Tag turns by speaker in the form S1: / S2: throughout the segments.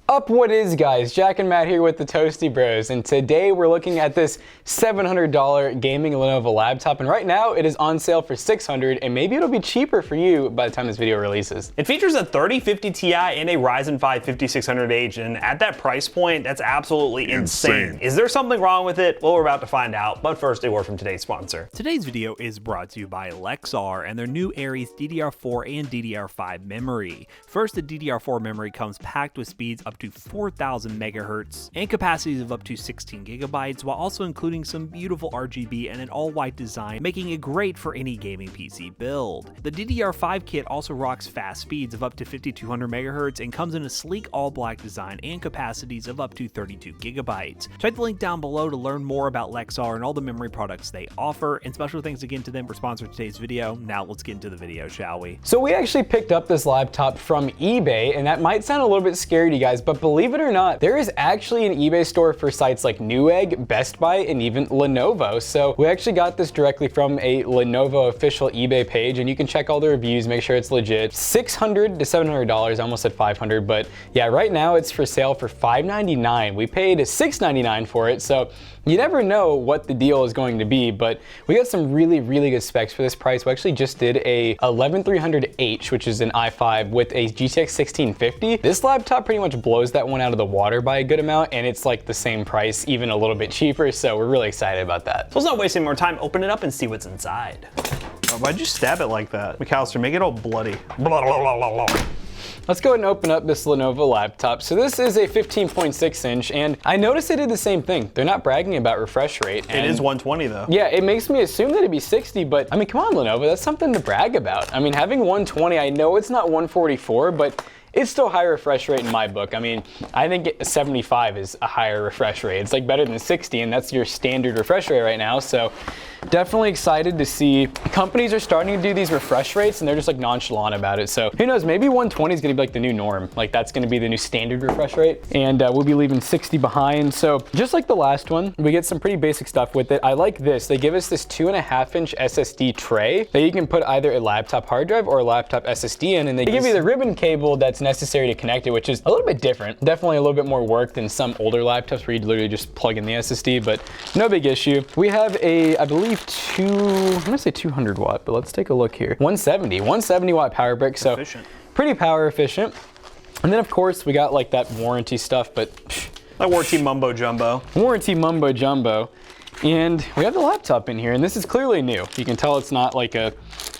S1: Up what is, guys? Jack and Matt here with the Toasty Bros, and today we're looking at this $700 gaming Lenovo laptop, and right now it is on sale for $600, and maybe it'll be cheaper for you by the time this video releases.
S2: It features a 3050 Ti and a Ryzen 5 5600H, and at that price point, that's absolutely insane. Is there something wrong with it? Well, we're about to find out, but first, a word from today's sponsor.
S3: Today's video is brought to you by Lexar and their new Aries DDR4 and DDR5 memory. First, the DDR4 memory comes packed with speeds up to 4000 megahertz and capacities of up to 16 gigabytes, while also including some beautiful RGB and an all-white design, making it great for any gaming PC build. The DDR5 kit also rocks fast speeds of up to 5200 megahertz and comes in a sleek all-black design and capacities of up to 32 gigabytes. Check the link down below to learn more about Lexar and all the memory products they offer, and special thanks again to them for sponsoring today's video. Now let's get into the video, shall we?
S1: So we actually picked up this laptop from eBay, and that might sound a little bit scary to you guys, but believe it or not, there is actually an eBay store for sites like Newegg, Best Buy, and even Lenovo. So we actually got this directly from a Lenovo official eBay page, and you can check all the reviews, make sure it's legit. $600 to $700, I almost said $500, but yeah, right now it's for sale for $599. We paid $699 for it, so you never know what the deal is going to be, but we got some really good specs for this price. We actually just did a 11300H, which is an i5 with a GTX 1650. This laptop pretty much blows that one out of the water by a good amount, and it's like the same price, even a little bit cheaper, so we're really excited about that.
S2: So let's not waste any more time, open it up and see what's inside. Oh, why'd you stab it like that? McAllister, make it all bloody. Blah, blah, blah, blah, blah.
S1: Let's go ahead and open up this Lenovo laptop. So this is a 15.6 inch, and I noticed they did the same thing. They're not bragging about refresh rate.
S2: It is 120 though.
S1: Yeah, it makes me assume that it'd be 60, but I mean, come on, Lenovo, that's something to brag about. I mean, having 120, I know it's not 144, but it's still high refresh rate in my book. I mean, I think 75 is a higher refresh rate. It's like better than 60, and that's your standard refresh rate right now. So definitely excited to see companies are starting to do these refresh rates, and they're just like nonchalant about it. So who knows, maybe 120 is gonna be like the new norm. Like that's gonna be the new standard refresh rate, and we'll be leaving 60 behind. So just like the last one, we get some pretty basic stuff with it. I like this. They give us this 2.5-inch SSD tray that you can put either a laptop hard drive or a laptop SSD in, and they give you the ribbon cable that's necessary to connect it, which is a little bit different. Definitely a little bit more work than some older laptops where you literally just plug in the SSD, but no big issue. We have a, I believe, I'm gonna say 200 watt, but let's take a look here. 170 watt power brick, so efficient. Pretty power efficient. And then of course we got like that warranty stuff, but
S2: that warranty mumbo jumbo.
S1: Warranty mumbo jumbo. And we have the laptop in here, and this is clearly new. You can tell it's not like a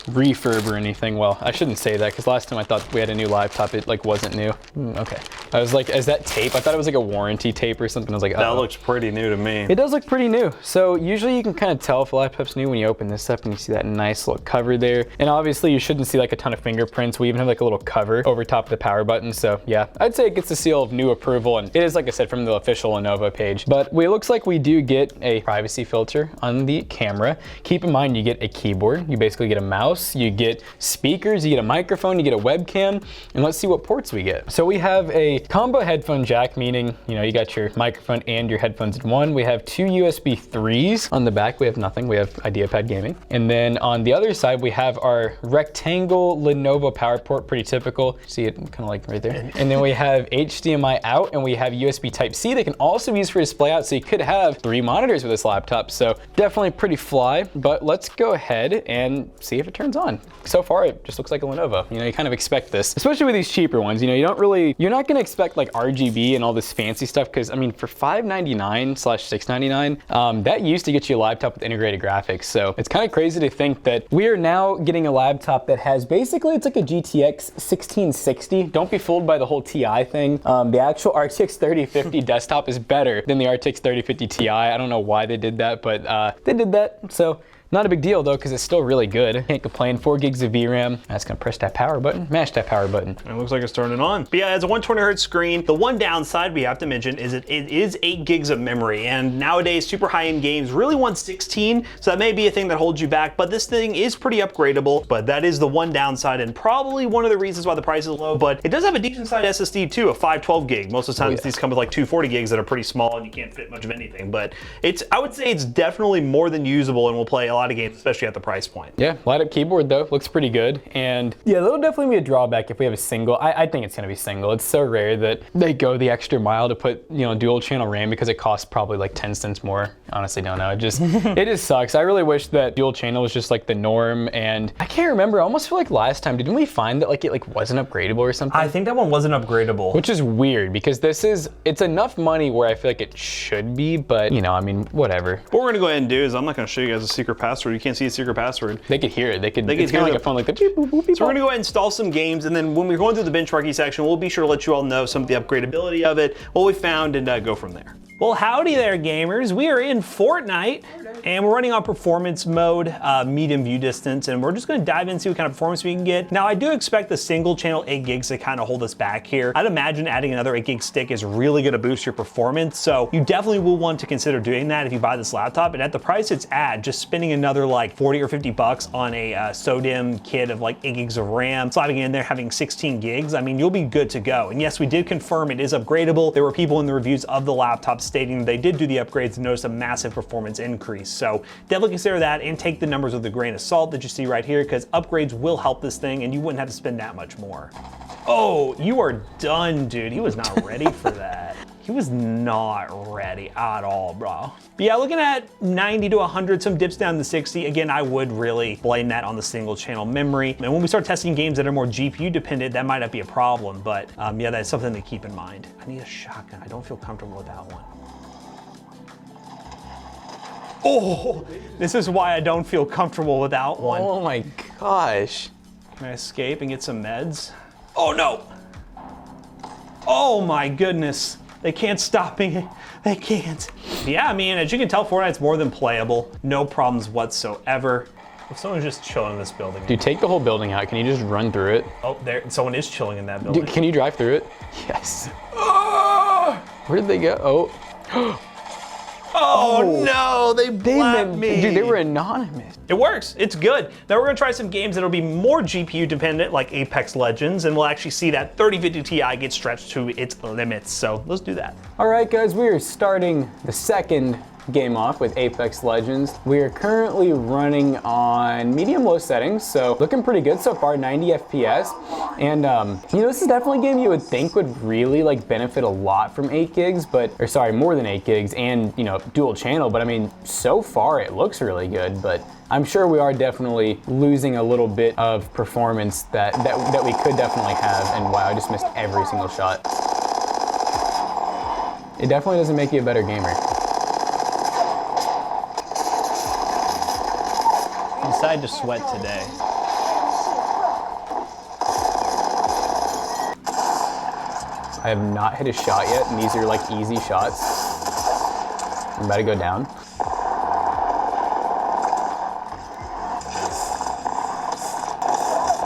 S1: refurb or anything. Well, I shouldn't say that, because last time I thought we had a new laptop, it like wasn't new. Okay. I was like, is that tape? I thought it was like a warranty tape or something. I was like, oh.
S2: That looks pretty new to me.
S1: It does look pretty new. So usually you can kind of tell if a laptop's new when you open this up and you see that nice little cover there. And obviously you shouldn't see like a ton of fingerprints. We even have like a little cover over top of the power button. So yeah, I'd say it gets the seal of new approval, and it is, like I said, from the official Lenovo page. But it looks like we do get a privacy filter on the camera. Keep in mind, you get a keyboard, you basically get a mouse, you get speakers, you get a microphone, you get a webcam, and let's see what ports we get. So we have a combo headphone jack, meaning, you know, you got your microphone and your headphones in one. We have two USB 3s. On the back, we have nothing. We have IdeaPad Gaming. And then on the other side, we have our rectangle Lenovo power port, pretty typical. See it kind of like right there. And then we have HDMI out, and we have USB Type-C that can also be used for display out, so you could have 3 monitors with this laptop. So definitely pretty fly, but let's go ahead and see if it turns on. So far, it just looks like a Lenovo. You know, you kind of expect this, especially with these cheaper ones. You know, you're not gonna expect like RGB and all this fancy stuff, because I mean, for $599/$699, that used to get you a laptop with integrated graphics. So it's kind of crazy to think that we are now getting a laptop that has basically, it's like a GTX 1660. Don't be fooled by the whole TI thing. The actual RTX 3050 desktop is better than the RTX 3050 Ti. I don't know why they did that, but they did that. So not a big deal though, because it's still really good. Can't complain. 4 gigs of VRAM. That's gonna press that power button, mash that power button.
S2: It looks like it's turning on. But yeah, it's a 120Hz screen. The one downside we have to mention is it is 8 gigs of memory, and nowadays super high-end games really want 16, so that may be a thing that holds you back, but this thing is pretty upgradable. But that is the one downside, and probably one of the reasons why the price is low. But it does have a decent sized SSD too, a 512 gig. Most of the times these come with like 240 gigs that are pretty small and you can't fit much of anything. But I would say it's definitely more than usable and will play a lot of games, especially at the price point.
S1: Yeah, light up keyboard though, looks pretty good. And yeah, that'll definitely be a drawback if we have a single. I think it's gonna be single. It's so rare that they go the extra mile to put, you know, dual channel RAM because it costs probably like 10 cents more. Honestly, don't know. It just sucks. I really wish that dual channel was just like the norm. And I can't remember, I almost feel like last time, didn't we find that like it like wasn't upgradable or something?
S2: I think that one wasn't upgradable.
S1: Which is weird because it's enough money where I feel like it should be, but you know, I mean, whatever.
S2: What we're gonna go ahead and do is I'm not gonna show you guys a secret password. You can't see a secret password.
S1: They could hear it. It's
S2: hear
S1: kind of like a phone, like the beep, boop, boop, beep,
S2: So we're gonna go ahead and install some games, and then when we're going through the benchmarking section, we'll be sure to let you all know some of the upgradability of it, what we found, and go from there. Well, howdy there, gamers. We are in Fortnite, and we're running on performance mode, medium view distance, and we're just gonna dive in and see what kind of performance we can get. Now, I do expect the single channel 8 gigs to kind of hold us back here. I'd imagine adding another 8 gig stick is really gonna boost your performance, so you definitely will want to consider doing that if you buy this laptop. And at the price it's at, just spending another like 40 or 50 bucks on a SODIMM kit of like 8 gigs of RAM, sliding in there, having 16 gigs, I mean, you'll be good to go. And yes, we did confirm it is upgradable. There were people in the reviews of the laptop stating they did do the upgrades and noticed a massive performance increase. So definitely consider that and take the numbers with a grain of salt that you see right here, because upgrades will help this thing and you wouldn't have to spend that much more. Oh, you are done, dude. He was not ready for that. He was not ready at all, bro. But yeah, looking at 90 to 100, some dips down to 60. Again, I would really blame that on the single channel memory. And when we start testing games that are more GPU dependent, that might not be a problem, but yeah, that's something to keep in mind. I need a shotgun. I don't feel comfortable with that one. Oh, this is why I don't feel comfortable without one.
S1: Oh my gosh.
S2: Can I escape and get some meds? Oh no. Oh my goodness. They can't stop me. They can't. Yeah, I mean, as you can tell, Fortnite's more than playable. No problems whatsoever. If someone's just chilling in this building.
S1: Dude, take the whole building out. Can you just run through it?
S2: Oh, there, someone is chilling in that building.
S1: Dude, can you drive through it? Yes. Where did they go? Oh.
S2: Oh no, they blapped me.
S1: Dude, they were anonymous.
S2: It works, it's good. Now we're gonna try some games that'll be more GPU dependent, like Apex Legends, and we'll actually see that 3050 Ti get stretched to its limits. So let's do that.
S1: All right, guys, we are starting the second game off with Apex Legends. We are currently running on medium-low settings, so looking pretty good so far, 90 FPS. And you know, this is definitely a game you would think would really like benefit a lot from 8 gigs, or sorry, more than 8 gigs and, you know, dual channel. But I mean, so far it looks really good, but I'm sure we are definitely losing a little bit of performance that we could definitely have. And wow, I just missed every single shot. It definitely doesn't make you a better gamer.
S2: I decided to sweat today.
S1: I have not hit a shot yet, and these are like easy shots. I'm about to go down.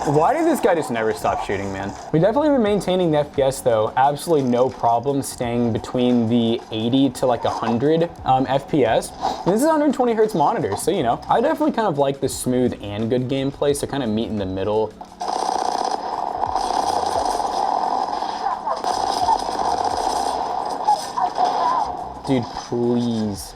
S1: Why did this guy just never stop shooting, man? We definitely been maintaining the FPS though. Absolutely no problem staying between the 80 to like 100 FPS. And this is 120 hertz monitor, so you know, I definitely kind of like the smooth and good gameplay, so kind of meet in the middle. Dude, please.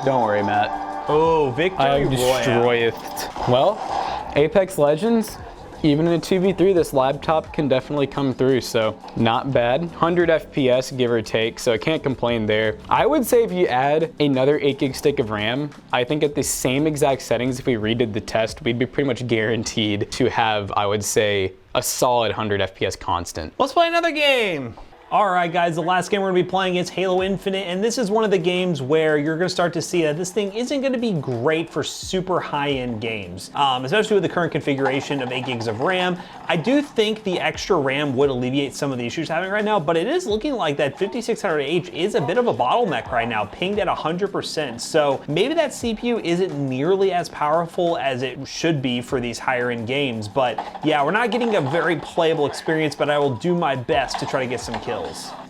S1: Don't worry, Matt.
S2: Oh, victory
S1: I
S2: royale.
S1: destroyeth. Well, Apex Legends, even in a 2v3, this laptop can definitely come through, so not bad. 100 FPS, give or take, so I can't complain there. I would say if you add another 8 gig stick of RAM, I think at the same exact settings, if we redid the test, we'd be pretty much guaranteed to have, I would say, a solid 100 FPS constant.
S2: Let's play another game. Alright guys, the last game we're going to be playing is Halo Infinite, and this is one of the games where you're going to start to see that this thing isn't going to be great for super high-end games, especially with the current configuration of 8 gigs of RAM. I do think the extra RAM would alleviate some of the issues having right now, but it is looking like that 5600H is a bit of a bottleneck right now, pinged at 100%, so maybe that CPU isn't nearly as powerful as it should be for these higher-end games, but yeah, we're not getting a very playable experience, but I will do my best to try to get some kills.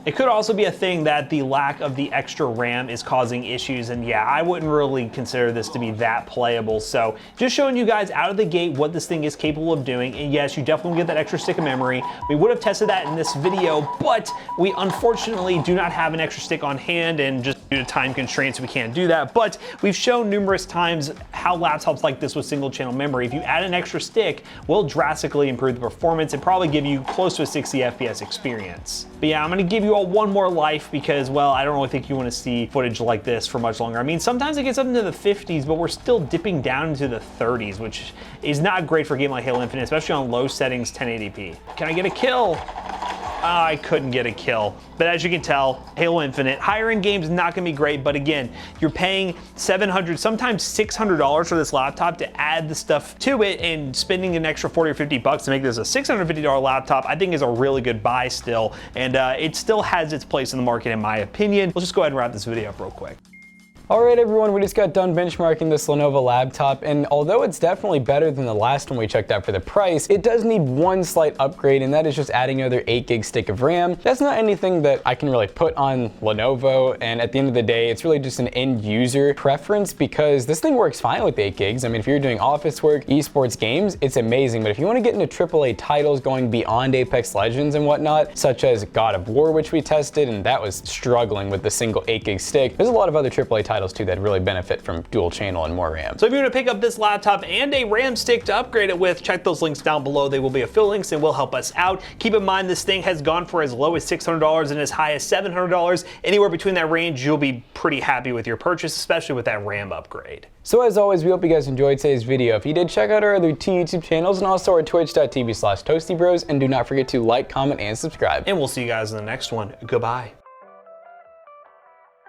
S2: It could also be a thing that the lack of the extra RAM is causing issues, and yeah, I wouldn't really consider this to be that playable. So just showing you guys out of the gate what this thing is capable of doing, and yes, you definitely get that extra stick of memory. We would have tested that in this video, but we unfortunately do not have an extra stick on hand, and just due to time constraints, we can't do that. But we've shown numerous times how laptops like this with single channel memory, if you add an extra stick, will drastically improve the performance and probably give you close to a 60 FPS experience. But yeah, I'm gonna give you all one more life because, well, I don't really think you wanna see footage like this for much longer. I mean, sometimes it gets up into the 50s, but we're still dipping down into the 30s, which is not great for a game like Halo Infinite, especially on low settings 1080p. Can I get a kill? I couldn't get a kill. But as you can tell, Halo Infinite, higher end games not gonna be great, but again, you're paying $700, sometimes $600 for this laptop to add the stuff to it, and spending an extra 40 or 50 bucks to make this a $650 laptop, I think is a really good buy still, and it still has its place in the market in my opinion. Let's just go ahead and wrap this video up real quick.
S1: Alright everyone, we just got done benchmarking this Lenovo laptop, and although it's definitely better than the last one we checked out for the price, it does need one slight upgrade, and that is just adding another 8 gig stick of RAM. That's not anything that I can really put on Lenovo, and at the end of the day, it's really just an end user preference because this thing works fine with 8 gigs. I mean, if you're doing office work, esports games, it's amazing, but if you want to get into AAA titles going beyond Apex Legends and whatnot, such as God of War, which we tested, and that was struggling with the single 8 gig stick, there's a lot of other AAA titles too that really benefit from dual channel and more RAM.
S2: So if you want to pick up this laptop and a RAM stick to upgrade it with, check those links down below. They will be affiliate links and will help us out. Keep in mind this thing has gone for as low as $600 and as high as $700. Anywhere between that range, you'll be pretty happy with your purchase, especially with that RAM upgrade.
S1: So as always, we hope you guys enjoyed today's video. If you did, check out our other 2 YouTube channels and also our twitch.tv/toastybros, and do not forget to like, comment, and subscribe.
S2: And we'll see you guys in the next one. Goodbye.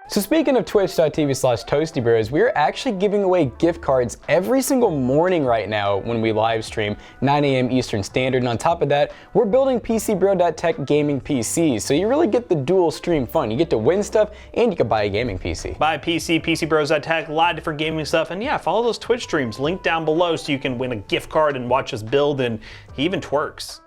S1: So speaking of twitch.tv/toastybros, we're actually giving away gift cards every single morning right now when we live stream, 9 a.m. Eastern Standard. And on top of that, we're building PCBro.tech gaming PCs. So you really get the dual stream fun. You get to win stuff and you can buy a gaming PC.
S2: Buy a PC, PCBros.tech, a lot of different gaming stuff. And yeah, follow those Twitch streams, link down below so you can win a gift card and watch us build, and he even twerks.